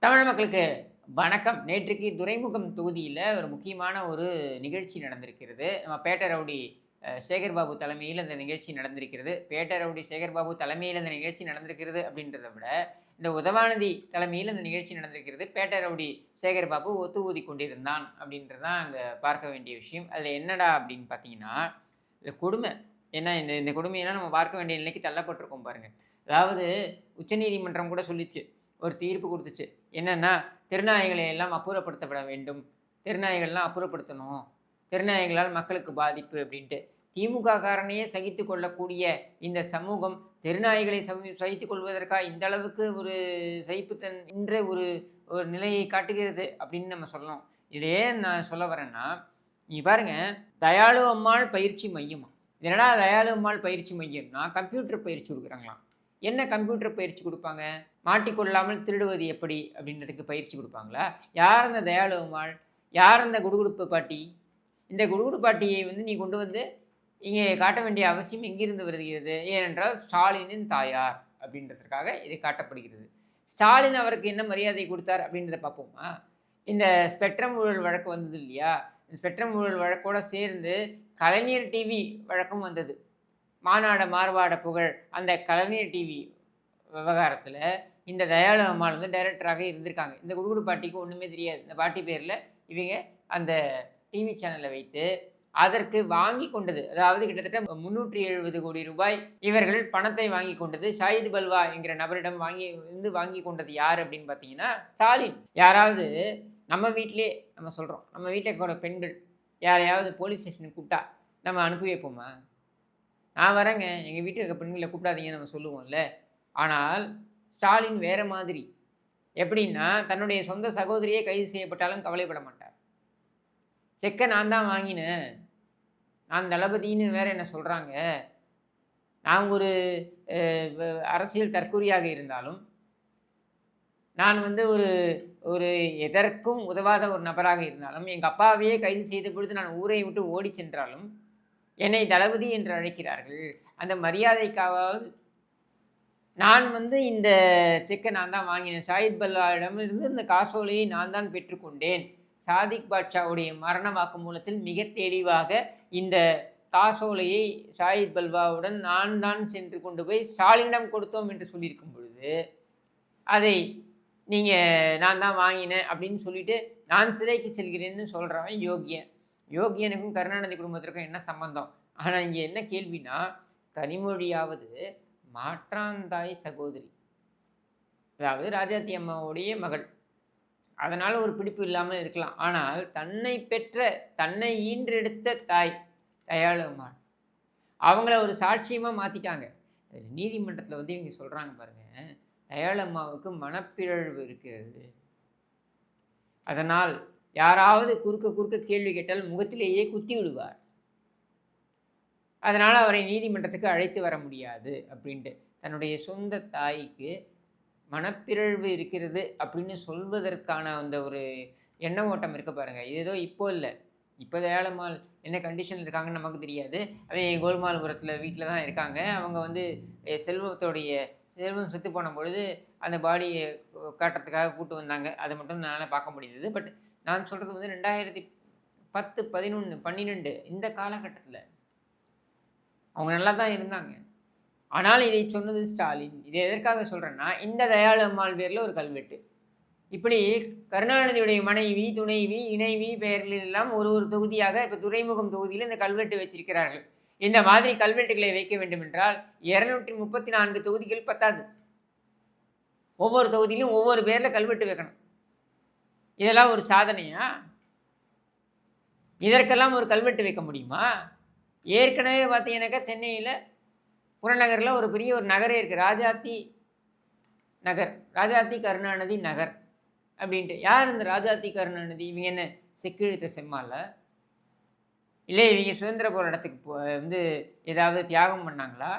தமிழ் மக்களுக்கு வணக்கம். நேற்றைக்கு துறைமுகம் தொகுதியில ஒரு முக்கியமான ஒரு நிகழ்ச்சி நடந்திருக்கிறது. நம்ம பேட்ட ரவுடி சேகர் பாபு தலைமையில் அந்த நிகழ்ச்சி நடந்திருக்கிறது. பேட்ட ரவுடி சேகர் பாபு தலைமையில் அந்த நிகழ்ச்சி நடந்திருக்கிறது அப்படின்றத விட, இந்த உதவாநிதி தலைமையில் அந்த நிகழ்ச்சி நடந்திருக்கிறது. பேட்ட ரவுடி சேகர் பாபு ஒத்து ஊதி கொண்டிருந்தான் அப்படின்றது தான் அங்க பார்க்க வேண்டிய விஷயம். அதில என்னடா அப்படின்னு பார்த்தீங்கன்னா, இதில கொடுமை. ஏன்னா இந்த இந்த கொடுமையெல்லாம் நம்ம பார்க்க வேண்டிய நிலைக்கு தள்ளப்பட்டிருக்கோம் பாருங்க. அதாவது உச்சநீதிமன்றம் கூட சொல்லிச்சு. ஒரு தீர்ப்பு குடுத்துச்சு. என்னன்னா, "தெருநாய்களை எல்லாம் அப்புறப்படுத்தப்பட வேண்டும். தெருநாய்கள்லாம் அப்புறப்படுத்தணும். தெருநாய்களால் மக்களுக்கு பாதிப்பு" அப்படின்ட்டு. திமுக காரனையே சகித்துக் கொள்ளக்கூடிய இந்த சமூகம், தெருநாய்களை சகித்துக் கொள்வதற்கா இந்த அளவுக்கு ஒரு சகிப்புத்தன்கின்ற ஒரு ஒரு நிலையை காட்டுகிறது அப்படின்னு நம்ம சொல்லணும். இதில ஏன் நான் சொல்ல வரேன்னா, இங்க பாருங்க, தயாளு அம்மாள் பயிற்சி மையமா. இது என்னடா தயாளு அம்மாள் பயிற்சி மையம்னா, கம்ப்யூட்டர் பயிற்சி குடுக்குறாங்களாம். என்ன கம்ப்யூட்டர் பயிற்சி குடுப்பாங்க? மாட்டிக்கொள்ளாமல் திருடுவது எப்படி அப்படின்றதுக்கு பயிற்சி குடுப்பாங்களா? யார் அந்த தயாளு அம்மாள்? யார் அந்த குடுகுடுப்பு பாட்டி? இந்த குடுகுடு பாட்டியை நீ கொண்டு வந்து இங்கே காட்ட வேண்டிய அவசியம் எங்கிருந்து வருகிறது? ஏனென்றால் ஸ்டாலினின் தாயார் அப்படின்றதற்காக இது காட்டப்படுகிறது. ஸ்டாலின் அவருக்கு என்ன மரியாதை குடுத்தார் அப்படின்றத பார்ப்போமா? இந்த ஸ்பெக்ட்ரம் ஊழல் வழக்கு வந்தது இல்லையா? இந்த ஸ்பெக்ட்ரம் ஊழல் வழக்கோட சேர்ந்து கலைஞர் டிவி வழக்கும் வந்தது. மானாட மாறுபாட புகழ் அந்த கலைஞர் டிவி விவகாரத்தில இந்த தயாளு அம்மாள் டைரக்டராக இருந்திருக்காங்க. இந்த குடுகுடு பாட்டிக்கு ஒண்ணுமே தெரியாது. இந்த பாட்டி பேர்ல இவங்க அந்த டிவி சேனல வைத்து அதற்கு வாங்கி கொண்டது. அதாவது கிட்டத்தட்ட ரூ. 370,00,00,000 இவர்கள் பணத்தை வாங்கி கொண்டது. ஷாஹித் பல்வா என்கிற நபரிடம் வாங்கி கொண்டது யார் அப்படின்னு பார்த்தீங்கன்னா, ஸ்டாலின். யாராவது நம்ம வீட்டிலேயே நம்ம சொல்றோம். நம்ம வீட்ல இருக்கிற பெண்கள் யாரையாவது போலீஸ் ஸ்டேஷனுக்கு கூப்பிட்டா நம்ம அனுப்பி வைப்போமா? நான் வரேங்க. எங்க வீட்டுல இருக்க பெண்கள கூப்பிடாதீங்கன்னு நம்ம சொல்லுவோம்ல. ஆனால் ஸ்டாலின் வேற மாதிரி. எப்படின்னா, தன்னுடைய சொந்த சகோதரியே கைது செய்யப்பட்டாலும் கவலைப்பட மாட்டார். செக்க நான் தான் வாங்கினேன். நான் தளபதின்னு வேற என்ன சொல்றாங்க. நான் ஒரு அ வ அரசியல் தற்குறியாக இருந்தாலும், நான் ஒரு ஒரு எதற்கும் உதவாத ஒரு நபராக இருந்தாலும், எங்க அப்பாவையே கைது செய்த பொழுது நான் ஊரை விட்டு ஓடிச் சென்றாலும், என்னை தளபதி என்று அழைக்கிறார்கள். அந்த மரியாதைக்காவது நான் இந்த செக்க நான் தான் வாங்கினேன். ஷாஹித் பல்லாவிடமிருந்து இந்த காசோலையை நான் தான் பெற்றுக்கொண்டேன். சாதிக் பாட்ஷாவுடைய மரண வாக்குமூலத்தில் மிக தெளிவாக இந்த காசோலையை ஷாஹித் பல்வாவுடன் நான் தான் சென்று கொண்டு போய் ஸ்டாலினிடம் கொடுத்தோம் என்று சொல்லியிருக்கும் பொழுது, அதை நீங்க நான் தான் வாங்கினேன் அப்படின்னு சொல்லிட்டு, நான் சிறைக்கு செல்கிறேன்னு சொல்றவன் யோக்கியன். யோக்கியனுக்கும் கருணாநிதி குடும்பத்திற்கும் என்ன சம்பந்தம்? ஆனா இங்க என்ன கேள்வின்னா, கனிமொழியாவது மாற்றாந்தாய் சகோதரி. அதாவது ராஜாத்தி அம்மாவுடைய மகள். அதனால ஒரு பிடிப்பு இல்லாம இருக்கலாம். ஆனால் தன்னை பெற்ற, தன்னை ஈன்றெடுத்த தாய் தயாளு அம்மாள். அவங்கள ஒரு சாட்சியமா மாத்திட்டாங்க. நீதிமன்றத்தில இவங்க சொல்றாங்க பாருங்க, தயாளு அம்மாவுக்கு மனப்பிறழ்வு இருக்கிறது. அதனால் யாராவது குறுக்க குறுக்க கேள்வி கேட்டால் முகத்திலேயே குத்தி விடுவார். அதனால அவரை நீதிமன்றத்துக்கு அழைத்து வர முடியாது அப்படின்ட்டு. தன்னுடைய சொந்த தாய்க்கு மனப்பிறழ்வு இருக்கிறது அப்படின்னு சொல்வதற்கான அந்த ஒரு எண்ண ஓட்டம் இருக்கு பாருங்க. இது ஏதோ இப்போ இல்ல. இப்போ தயாளம்மாள் என்ன கண்டிஷன்ல இருக்காங்கன்னு நமக்கு தெரியாது. அவங்க கோல்மால்புரத்தில வீட்ல தான் இருக்காங்க. அவங்க செல்வம் செத்து போன பொழுது அந்த பாடிய காட்டுறதுக்காக கூட்டு வந்தாங்க. அத மட்டும் என்னால பார்க்க முடிந்தது. பட் நான் சொல்றது 2010, 11, 12 இந்த காலகட்டத்தில அவங்க நல்லா தான் இருந்தாங்க. ஆனால் இதை சொன்னது ஸ்டாலின். இதை எதற்காக சொல்றேன்னா, இந்த தயாளு அம்மாள் பேர்ல ஒரு கல்வெட்டு. இப்படி கருணாநிதியுடைய மனைவி, துணைவி, இணைவி பெயரில் எல்லாம் ஒரு ஒரு தொகுதியாக இப்ப துறைமுகம் தொகுதியில இந்த கல்வெட்டு வச்சிருக்கிறார்கள். இந்த மாதிரி கல்வெட்டுகளை வைக்க வேண்டுமென்றால் 234 தொகுதிகள் பத்தாது. ஒவ்வொரு தொகுதியிலும் ஒவ்வொரு பேர்ல கல்வெட்டு வைக்கணும். இதெல்லாம் ஒரு சாதனையா? இதற்கெல்லாம் ஒரு கல்வெட்டு வைக்க முடியுமா? ஏற்கனவே பார்த்தீங்கன்னாக்கா சென்னையில புறநகர்ல ஒரு பெரிய ஒரு நகரே இருக்கு. ராஜாத்தி நகர். ராஜாத்தி கருணாநிதி நகர் அப்படின்ட்டு. யார் இந்த ராஜாத்தி கருணாநிதி? இவங்க என்ன செக்கிழுத்த செம்மாலா? இல்ல இவங்க சுதந்திர போராட்டத்துக்கு ஏதாவது தியாகம் பண்ணாங்களா?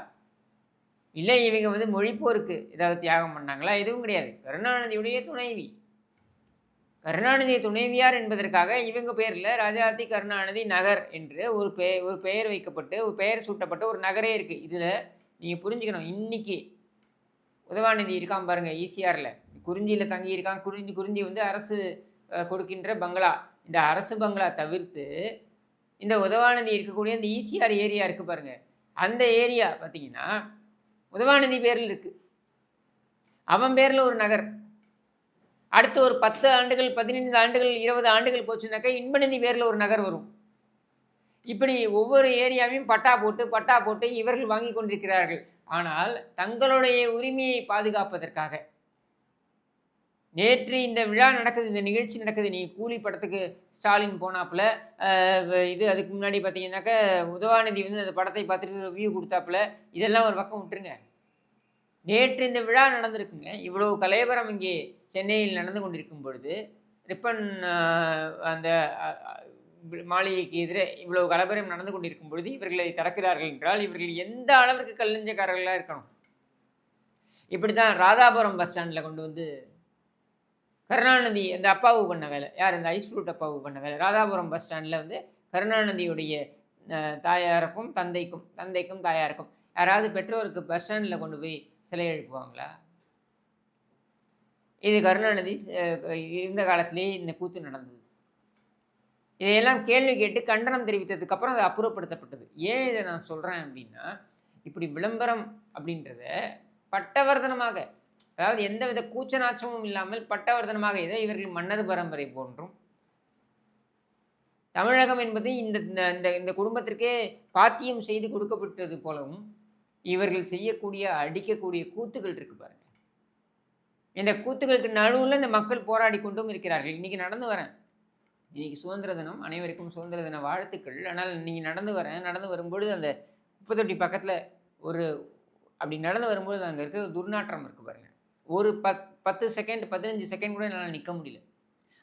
இல்ல இவங்க மொழிப்போருக்கு ஏதாவது தியாகம் பண்ணாங்களா? எதுவும் கிடையாது. கருணாநிதியுடைய துணைவி. கருணாநிதி துணைவியார் என்பதற்காக இவங்க பேர்ல ராஜாத்தி கருணாநிதி நகர் என்று ஒரு பெயர் வைக்கப்பட்டு, ஒரு பெயர் சூட்டப்பட்ட ஒரு நகரே இருக்கு. இதுல நீங்க புரிஞ்சுக்கணும். இன்னைக்கு உதவாநிதி இருக்கான் பாருங்க ஈசிஆரில், குறிஞ்சியில் தங்கியிருக்கான். குறிஞ்சி வந்து அரசு கொடுக்கின்ற பங்களா. இந்த அரசு பங்களா தவிர்த்து இந்த உதவாநிதி இருக்கக்கூடிய இந்த ஈசிஆர் ஏரியா இருக்குது பாருங்க, அந்த ஏரியா பார்த்தீங்கன்னா உதவாநிதி பேரில் இருக்குது. அவன் பேரில் ஒரு நகர். அடுத்து ஒரு 10 ஆண்டுகள், 15 ஆண்டுகள், 20 ஆண்டுகள் போச்சுனாக்கா இன்பநிதி பேரில் ஒரு நகர் வரும். இப்படி ஒவ்வொரு ஏரியாவையும் பட்டா போட்டு இவர்கள் வாங்கி கொண்டிருக்கிறார்கள். ஆனால் தங்களுடைய உரிமையை பாதுகாப்பதற்காக நேற்று இந்த விழா நடக்குது, இந்த நிகழ்ச்சி நடக்குது. நீ கூலி படத்துக்கு ஸ்டாலின் போனாப்புல, இது அதுக்கு முன்னாடி பார்த்தீங்கன்னாக்கா உதவாநிதி வந்து அந்த படத்தை பார்த்துட்டு ரிவ்யூ கொடுத்தாப்புல. இதெல்லாம் ஒரு பக்கம் விட்டுருங்க. நேற்று இந்த விழா நடந்திருக்குங்க. இவ்வளவு கலையபரம் இங்கே சென்னையில் நடந்து கொண்டிருக்கும் பொழுது, ரிப்பன் அந்த மாளிகைக்கு எதிரே இவ்வளவு கலவரம் நடந்து கொண்டிருக்கும் பொழுது இவர்களை திறக்கிறார்கள் என்றால் இவர்கள் எந்த அளவிற்கு கல்லஞ்சக்காரர்களாக இருக்கணும். இப்படி தான் ராதாபுரம் பஸ் ஸ்டாண்டில் கொண்டு வந்து கருணாநிதி அந்த அப்பாவு பண்ண வேலை, யார் இந்த ஐஸ் ஃப்ரூட் அப்பாவு பண்ண வேலை. ராதாபுரம் பஸ் ஸ்டாண்டில் வந்து கருணாநிதியுடைய தாயாருக்கும் தந்தைக்கும் தாயாருக்கும் யாராவது பெற்றோருக்கு பஸ் ஸ்டாண்டில் கொண்டு போய் சிலை எழுப்புவாங்களா? இது கருணாநிதி இருந்த காலத்திலேயே இந்த கூத்து நடந்தது. இதையெல்லாம் கேள்வி கேட்டு கண்டனம் தெரிவித்ததுக்கப்புறம் அது அப்புறப்படுத்தப்பட்டது. ஏன் இதை நான் சொல்கிறேன் அப்படின்னா, இப்படி விளம்பரம் அப்படின்றத பட்டவர்தனமாக, அதாவது எந்தவித கூச்சநாச்சமும் இல்லாமல் பட்டவர்தனமாக, இதை இவர்கள் மன்னர் பரம்பரை போன்றும், தமிழகம் என்பது இந்த குடும்பத்திற்கே பாத்தியம் செய்து கொடுக்கப்பட்டது போலவும் இவர்கள் செய்யக்கூடிய அடிக்கக்கூடிய கூத்துகள் இருக்கு பாருங்க. இந்த கூத்துகளுக்கு நடுவில் இந்த மக்கள் போராடி கொண்டும் இருக்கிறார்கள். இன்னைக்கு நடந்து வரேன், இன்னைக்கு சுதந்திர தினம், அனைவருக்கும் சுதந்திர தின வாழ்த்துக்கள். ஆனால் நீங்கள் நடந்து வரும்பொழுது அந்த குப்பைத்தொட்டி பக்கத்தில் ஒரு அப்படி நடந்து வரும்பொழுது அங்கே இருக்க துர்நாற்றம் இருக்குது பாருங்கள். ஒரு 10 செகண்ட் 15 செகண்ட் கூட என்னால் நிற்க முடியல,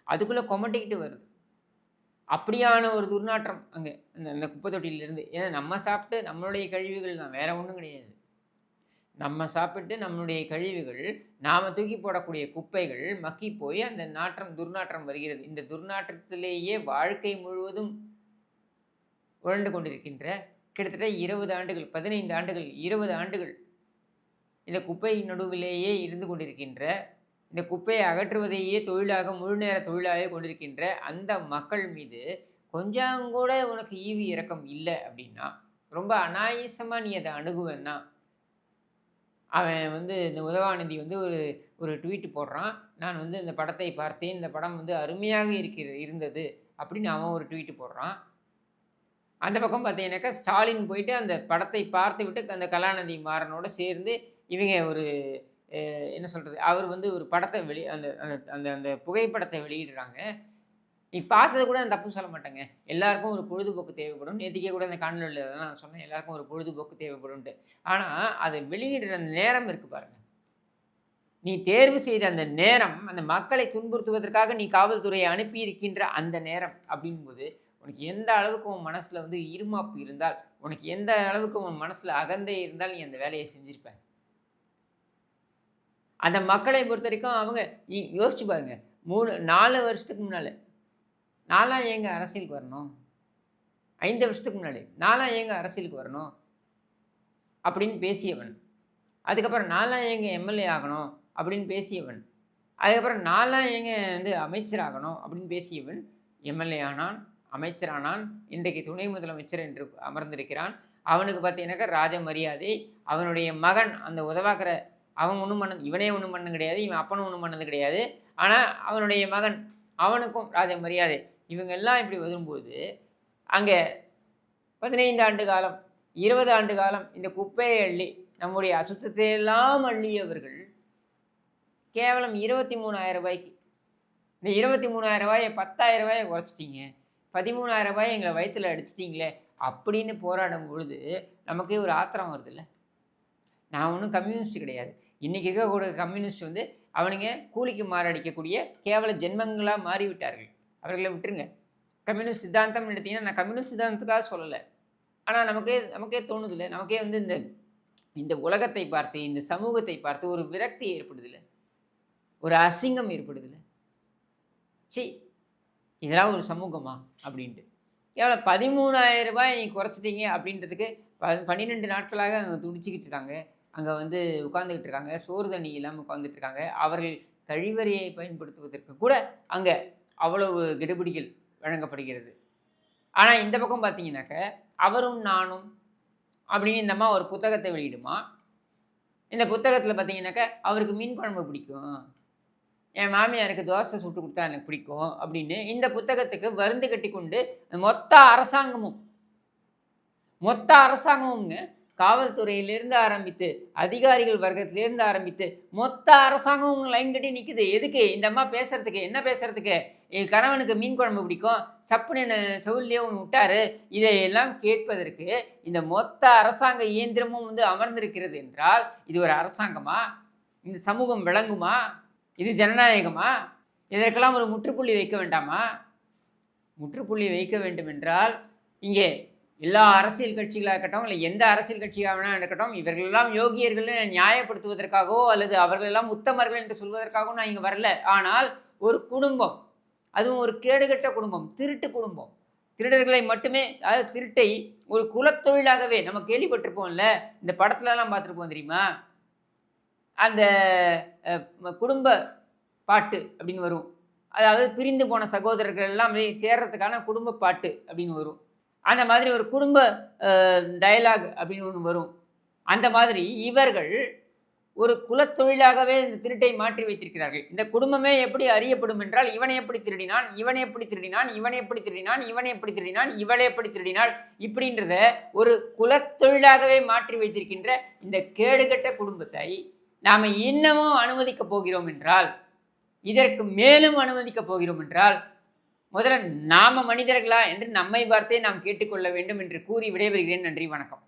அதுக்குள்ளே கொமட்டிக்கிட்டு வருது. அப்படியான ஒரு துர்நாற்றம் அங்கே அந்த குப்பை தொட்டியிலிருந்து. ஏன்னா நம்ம சாப்பிட்டு நம்மளுடைய கழிவுகள் தான், வேற ஒன்றும் கிடையாது. நம்ம சாப்பிட்டு நம்மளுடைய கழிவுகள், நாம் தூக்கி போடக்கூடிய குப்பைகள் மக்கி போய் அந்த துர்நாற்றம் வருகிறது. இந்த துர்நாற்றத்திலேயே வாழ்க்கை முழுவதும் உழண்டு கொண்டிருக்கின்ற கிட்டத்தட்ட 20 ஆண்டுகள், 15 ஆண்டுகள், 20 ஆண்டுகள் இந்த குப்பை நடுவிலேயே இருந்து கொண்டிருக்கின்ற, இந்த குப்பையை அகற்றுவதையே தொழிலாக, முழு நேர தொழிலாக கொண்டிருக்கின்ற அந்த மக்கள் மீது கொஞ்சம் கூட உனக்கு ஈவி இரக்கம் இல்லை அப்படின்னா, ரொம்ப அநாயசமாக நீ அதை அணுகுவேன்னா, அவன் வந்து இந்த உதவாநிதி வந்து ஒரு ட்வீட் போடுறான். நான் வந்து இந்த படத்தை பார்த்தேன், இந்த படம் வந்து அருமையாக இருந்தது அப்படின்னு அவன் ஒரு ட்வீட் போடுறான். அந்த பக்கம் பார்த்தீங்கன்னாக்கா ஸ்டாலின் போயிட்டு அந்த படத்தை பார்த்து விட்டு அந்த கலாநிதி மாறனோட சேர்ந்து இவங்க ஒரு என்ன சொல்கிறது, அவர் வந்து ஒரு படத்தை அந்த அந்த அந்த புகைப்படத்தை வெளியிடுறாங்க. நீ பார்த்தது கூட நான் தப்பு சொல்ல மாட்டேங்க. எல்லாருக்கும் ஒரு பொழுதுபோக்கு தேவைப்படும். நேற்றுக்கே கூட அந்த காணொலியில் தான் நான் சொன்னேன், எல்லாருக்கும் ஒரு பொழுதுபோக்கு தேவைப்படும்ட்டு. ஆனால் அதை வெளியிடுற அந்த நேரம் இருக்குது பாருங்கள். நீ தேர்வு செய்த அந்த நேரம், அந்த மக்களை துன்புறுத்துவதற்காக நீ காவல்துறையை அனுப்பியிருக்கின்ற அந்த நேரம் அப்படிங்கும்போது, உனக்கு எந்த அளவுக்கு உன் மனசில் வந்து இருமாப்பு இருந்தால், உனக்கு எந்த அளவுக்கு உன் மனசில் அகந்தை இருந்தால் நீ அந்த வேலையை செஞ்சுருப்ப. அந்த மக்களை பொறுத்த வரைக்கும் அவங்க யோசிச்சு பாருங்க, 4 வருஷத்துக்கு முன்னால் நான்லாம் ஏங்க அரசியலுக்கு வரணும், 5 வருஷத்துக்கு முன்னாடி நான்லாம் ஏங்க அரசியலுக்கு வரணும் அப்படின்னு பேசியவன். அதுக்கப்புறம் நான்லாம் ஏங்க எம்எல்ஏ ஆகணும் அப்படின்னு பேசியவன். அதுக்கப்புறம் நான்லாம் ஏங்க வந்து அமைச்சராகணும் அப்படின்னு பேசியவன். எம்எல்ஏ ஆனான், அமைச்சரானான், இன்றைக்கு துணை முதலமைச்சர் என்று அமர்ந்திருக்கிறான். அவனுக்கு பார்த்தீங்கன்னாக்கா ராஜ மரியாதை. அவனுடைய மகன் அந்த உதவாக்கிற அவன் ஒன்றும் பண்ணது, இவனே ஒன்றும் பண்ணது கிடையாது, இவன் அப்பனும் ஒன்றும் பண்ணது கிடையாது. ஆனால் அவனுடைய மகன், அவனுக்கும் ராஜ மரியாதை. இவங்க எல்லாம் இப்படி வரும்போது அங்கே 15 ஆண்டு காலம், 20 ஆண்டு காலம் இந்த குப்பையை அள்ளி, நம்முடைய அசுத்தத்தை எல்லாம் அள்ளியவர்கள் கேவலம் 23,000 ரூபாய்க்கு, இந்த 23,000 ரூபாயை 10,000 ரூபாயை குறைச்சிட்டிங்க, 13,000 ரூபாயை எங்களை வயிற்றில் அடிச்சிட்டிங்களே அப்படின்னு போராடும் பொழுது நமக்கே ஒரு ஆத்திரம் வருது இல்லை? நான் ஒன்றும் கம்யூனிஸ்ட் கிடையாது. இன்றைக்கி இருக்கக்கூடிய கம்யூனிஸ்ட் வந்து அவனுங்க கூலிக்கு மாரடிக்கக்கூடிய கேவல ஜென்மங்களாக மாறிவிட்டார்கள். அவர்களை விட்டுருங்க. கம்யூனிஸ்ட் சித்தாந்தம் எடுத்திங்கன்னா, நான் கம்யூனிஸ்ட் சித்தாந்தத்துக்காக சொல்லலை, ஆனால் நமக்கே தோணுதில்லை, நமக்கே வந்து இந்த உலகத்தை பார்த்து, இந்த சமூகத்தை பார்த்து ஒரு விரக்தி ஏற்படுதில்லை, ஒரு அசிங்கம் ஏற்படுதில்லை. சி, இதெல்லாம் ஒரு சமூகமா அப்படின்ட்டு. எவ்வளோ 13,000 ரூபாய் நீங்கள் குறைச்சிட்டீங்க அப்படின்றதுக்கு 12 நாட்களாக அவங்க துடிச்சிக்கிட்டு இருக்காங்க. அங்கே வந்து உட்கார்ந்துக்கிட்டு இருக்காங்க. சோறு தண்ணி இல்லாமல் உட்கார்ந்துட்டு இருக்காங்க. அவர்கள் கழிவறையை பயன்படுத்துவதற்கு கூட அங்கே அவ்வளவு கெடுபிடிகள் வழங்கப்படுகிறது. ஆனா இந்த பக்கம் பார்த்தீங்கன்னாக்க, அவரும் நானும் அப்படின்னு இந்த அம்மா ஒரு புத்தகத்தை வெளியிடுமா. இந்த புத்தகத்தில பார்த்தீங்கன்னாக்க, அவருக்கு மீன் குழம்பு பிடிக்கும். என் மாமியாருக்கு தோசை சுட்டு குடுத்தா எனக்கு பிடிக்கும் அப்படின்னு இந்த புத்தகத்துக்கு வருந்து கட்டிக்கொண்டு மொத்த அரசாங்கமுங்க காவல்துறையிலிருந்து ஆரம்பித்து, அதிகாரிகள் வர்க்கத்திலேருந்து ஆரம்பித்து, மொத்த அரசாங்கமும் லைன் கட்டி நிக்குது. எதுக்கு? இந்த அம்மா பேசுறதுக்கு. என்ன பேசுறதுக்கு? என் கணவனுக்கு மீன் குழம்பு பிடிக்கும். சப்புன்னு என்ன செவுல்லேயே ஒண்ணு விட்டாரு. இதையெல்லாம் கேட்பதற்கு இந்த மொத்த அரசாங்க இயந்திரமும் வந்து அமர்ந்திருக்கிறது என்றால், இது ஒரு அரசாங்கமா? இந்த சமூகம் விளங்குமா? இது ஜனநாயகமா? இதற்கெல்லாம் ஒரு முற்றுப்புள்ளி வைக்க வேண்டாமா? முற்றுப்புள்ளி வைக்க வேண்டும் என்றால், இங்கே எல்லா அரசியல் கட்சிகளாக இருக்கட்டும், இல்லை எந்த அரசியல் கட்சியாக வேணா இருக்கட்டும், இவர்களெல்லாம் யோகியர்கள் நியாயப்படுத்துவதற்காகவோ அல்லது அவர்களெல்லாம் உத்தமர்கள் என்று சொல்வதற்காகவும் நான் இங்கே வரல. ஆனால் ஒரு குடும்பம், அதுவும் ஒரு கேடுகட்ட குடும்பம், திருட்டு குடும்பம், திருடர்களை மட்டுமே, அதாவது திருட்டை ஒரு குலத்தொழிலாகவே நம்ம கேள்விப்பட்டிருப்போம்ல, இந்த படத்துலலாம் பார்த்துருப்போம் தெரியுமா? அந்த குடும்ப பாட்டு அப்படின்னு வரும். அதாவது பிரிந்து போன சகோதரர்கள் எல்லாம் சேர்றதுக்கான குடும்ப பாட்டு அப்படின்னு வரும். அந்த மாதிரி ஒரு குடும்ப டயலாக் அப்படின்னு ஒன்று வரும். அந்த மாதிரி இவர்கள் ஒரு குலத்தொழிலாகவே இந்த திருட்டை மாற்றி வைத்திருக்கிறார்கள். இந்த குடும்பமே எப்படி அறியப்படும் என்றால், இவனை எப்படி திருடினான், இவனை எப்படி திருடினான், இவனை எப்படி திருடினான், இவனை எப்படி திருடினான், இவளை எப்படி திருடினாள், இப்படின்றத ஒரு குலத்தொழிலாகவே மாற்றி வைத்திருக்கின்ற இந்த கேடுகட்ட குடும்பத்தை நாம் இன்னமும் அனுமதிக்கப் போகிறோம் என்றால், இதற்கு மேலும் அனுமதிக்கப் போகிறோம் என்றால், முதல்ல நாம மனிதர்களா என்று நம்மை பார்த்தே நாம் கேட்டுக்கொள்ள வேண்டும் என்று கூறி விடைபெறுகிறேன். நன்றி, வணக்கம்.